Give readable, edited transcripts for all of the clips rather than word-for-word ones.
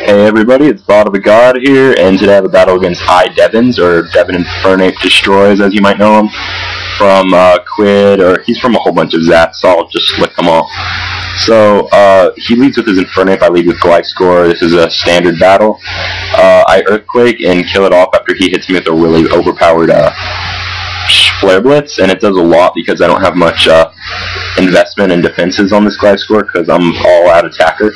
Hey everybody, it's Thought of a God here, and today I have a battle against IDevinz, or Devin Infernate Destroys, as you might know him, from Quid, or he's from a whole bunch of Zaps, so I'll just flick them all. So, he leads with his Infernate, I lead with Glycor. This is a standard battle. I Earthquake and kill it off after he hits me with a really overpowered Flare Blitz, and it does a lot because I don't have much investment and defenses on this Glycor because I'm all out attacker.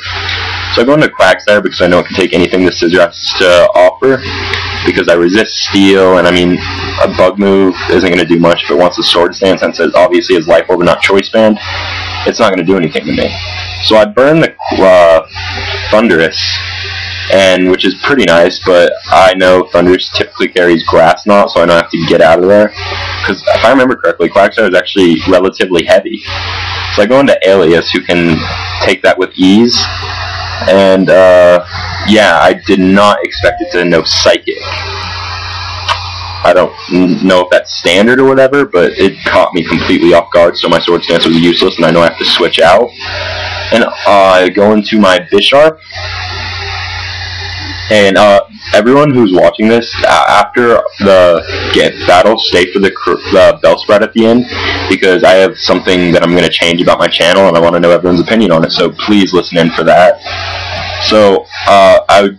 So I go into Quagsire because I know it can take anything the Scissor has to offer, because I resist Steel, and I mean, a Bug move isn't going to do much if it wants a Sword Stance, since it obviously has Life Orb, not Choice Band. It's not going to do anything to me. So I burn the Thundurus, and which is pretty nice, but I know Thundurus typically carries Grass Knot, so I don't have to get out of there. Because if I remember correctly, Quagsire is actually relatively heavy. So I go into Alias, who can take that with ease. And, yeah, I did not expect it to know Psychic. I don't know if that's standard or whatever, but it caught me completely off guard, so my Sword Stance was useless, and I know I have to switch out. And I go into my Bisharp. And, everyone who's watching this, after the battle, stay for the Bellsprout at the end, because I have something that I'm going to change about my channel, and I want to know everyone's opinion on it, so please listen in for that. So, I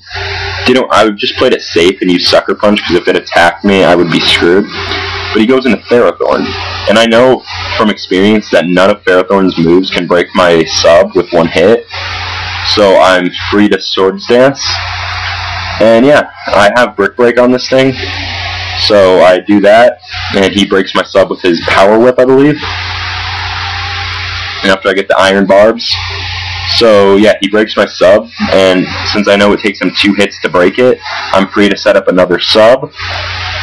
just played it safe and used Sucker Punch, because if it attacked me, I would be screwed. But he goes into Ferrothorn, and I know from experience that none of Ferrothorn's moves can break my sub with one hit, so I'm free to Sword Stance. And yeah, I have Brick Break on this thing, so I do that, and he breaks my sub with his Power Whip, I believe. And after I get the Iron Barbs, so yeah, he breaks my sub, and since I know it takes him 2 hits to break it, I'm free to set up another sub.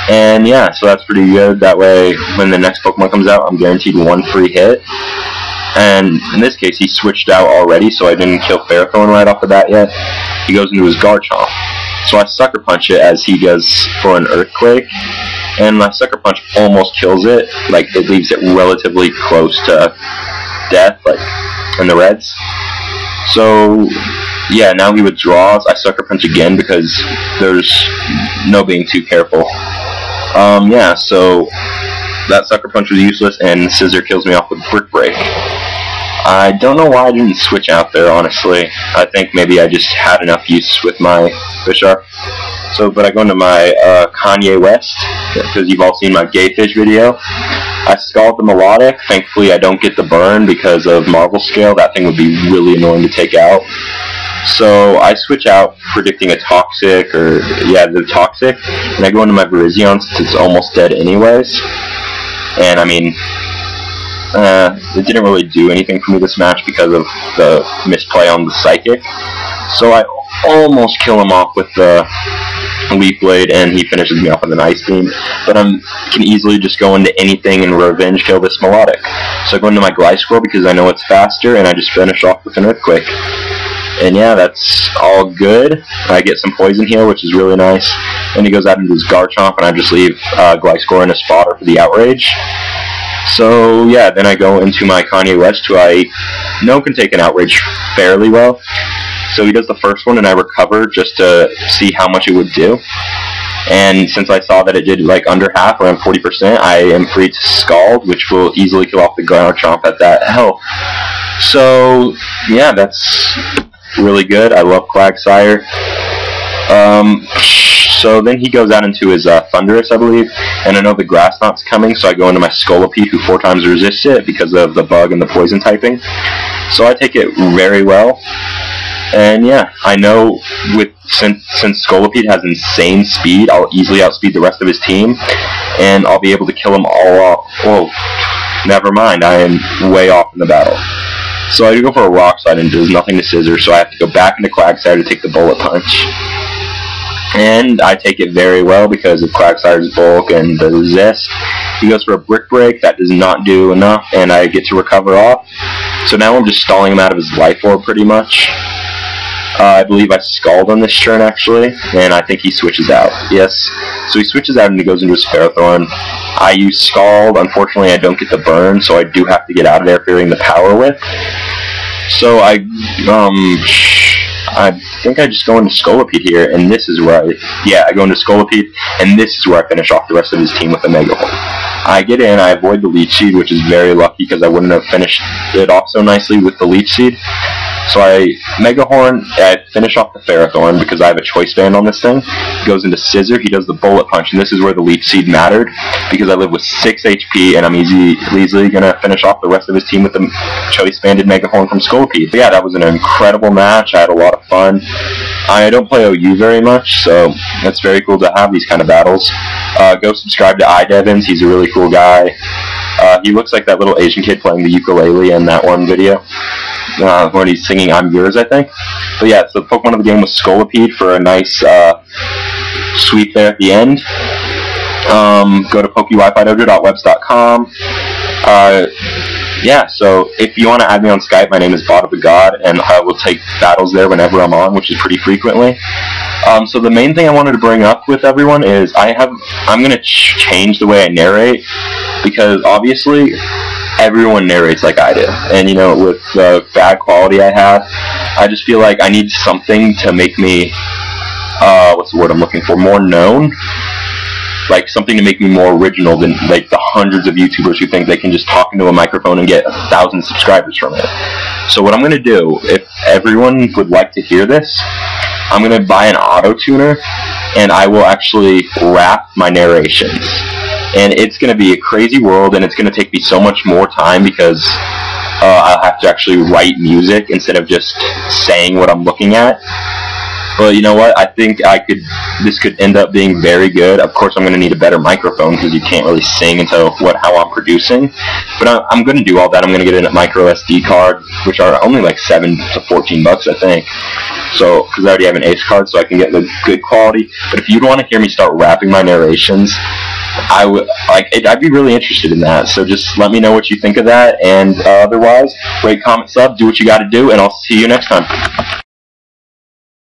And yeah, so that's pretty good. That way, when the next Pokemon comes out, I'm guaranteed 1 free hit. And in this case, he switched out already, so I didn't kill Ferrothorn right off the bat yet. He goes into his Garchomp. So I Sucker Punch it as he does for an Earthquake, and my Sucker Punch almost kills it. Like, it leaves it relatively close to death, like in the reds. So yeah, now he withdraws. I Sucker Punch again because there's no being too careful. Yeah, so that Sucker Punch was useless, and Scissor kills me off with Brick Break. I don't know why I didn't switch out there, honestly. I think maybe I just had enough use with my Bisharp. So, but I go into my Kanye West, because you've all seen my Gay Fish video. I Scald the Melodic. Thankfully, I don't get the burn because of Marvel Scale. That thing would be really annoying to take out. So I switch out, predicting a Toxic, or yeah, the Toxic, and I go into my Virizion since it's almost dead anyways. And I mean, it didn't really do anything for me this match because of the misplay on the Psychic. So I almost kill him off with the Leaf Blade, and he finishes me off with an Ice Beam. But I can easily just go into anything and revenge kill this Melodic. So I go into my Glycor because I know it's faster, and I just finish off with an Earthquake. And yeah, that's all good. I get some Poison Heal, which is really nice. And he goes out into his Garchomp, and I just leave Glycor in his fodder for the Outrage. So yeah, then I go into my Kanye West, who I know can take an Outrage fairly well. So he does the first one, and I recover just to see how much it would do. And since I saw that it did like under half, around 40%, I am free to Scald, which will easily kill off the Garchomp at that health. So yeah, that's really good. I love Quagsire. So then he goes out into his Thundurus, I believe, and I know the Grass Knot's coming, so I go into my Scolipede, who 4 times resists it because of the Bug and the Poison typing. So I take it very well. And yeah, I know since Scolipede has insane speed, I'll easily outspeed the rest of his team, and I'll be able to kill them all off. Oh, never mind, I am way off in the battle. So I do go for a Rock Slide, and there's nothing to Scissor, so I have to go back into Quagsire to take the Bullet Punch. And I take it very well because of Quagsire's bulk and the resist. He goes for a Brick Break. That does not do enough, and I get to recover off. So now I'm just stalling him out of his Life Orb pretty much. I believe I Scald on this turn, actually, and I think he switches out. Yes, so he switches out and he goes into his Ferrothorn. I use Scald. Unfortunately, I don't get the burn, so I do have to get out of there fearing the Power Whip. So I I think I just go into Scolipede here, and this is where I go into Scolipede, and this is where I finish off the rest of his team with the Mega Horn. I get in, I avoid the Leech Seed, which is very lucky because I wouldn't have finished it off so nicely with the Leech Seed. So I Mega Horn, I finish off the Ferrothorn because I have a Choice Band on this thing. He goes into Scissor, he does the Bullet Punch, and this is where the Leech Seed mattered because I live with 6 HP and I'm easily going to finish off the rest of his team with the Choice Banded Mega Horn from Scolipede. But yeah, that was an incredible match. I had a lot of fun. I don't play OU very much, so it's very cool to have these kind of battles. Go subscribe to IDevinz, he's a really cool guy. He looks like that little Asian kid playing the ukulele in that one video. When he's singing I'm Yours, I think. But yeah, so the Pokemon of the game was Scolipede for a nice sweep there at the end. Go to PokeWiFiDojo.webs.com. Yeah, so if you want to add me on Skype, my name is Bot of the God, and I will take battles there whenever I'm on, which is pretty frequently. So the main thing I wanted to bring up with everyone is I'm going to change the way I narrate, because obviously everyone narrates like I do, and you know, with the bad quality I have, I just feel like I need something to make me, what's the word I'm looking for, more known. Like something to make me more original than like the hundreds of YouTubers who think they can just talk into a microphone and get 1,000 subscribers from it. So what I'm going to do, if everyone would like to hear this, I'm going to buy an auto-tuner and I will actually rap my narrations. And it's going to be a crazy world, and it's going to take me so much more time because I'll have to actually write music instead of just saying what I'm looking at. But you know what? I think this could end up being very good. Of course, I'm going to need a better microphone because you can't really sing into how I'm producing. But I'm going to do all that. I'm going to get a micro SD card, which are only like $7 to $14, I think. So, because I already have an Ace card, so I can get the good quality. But if you'd want to hear me start rapping my narrations, I'd be really interested in that. So just let me know what you think of that. And otherwise, rate, comment, sub, do what you got to do, and I'll see you next time.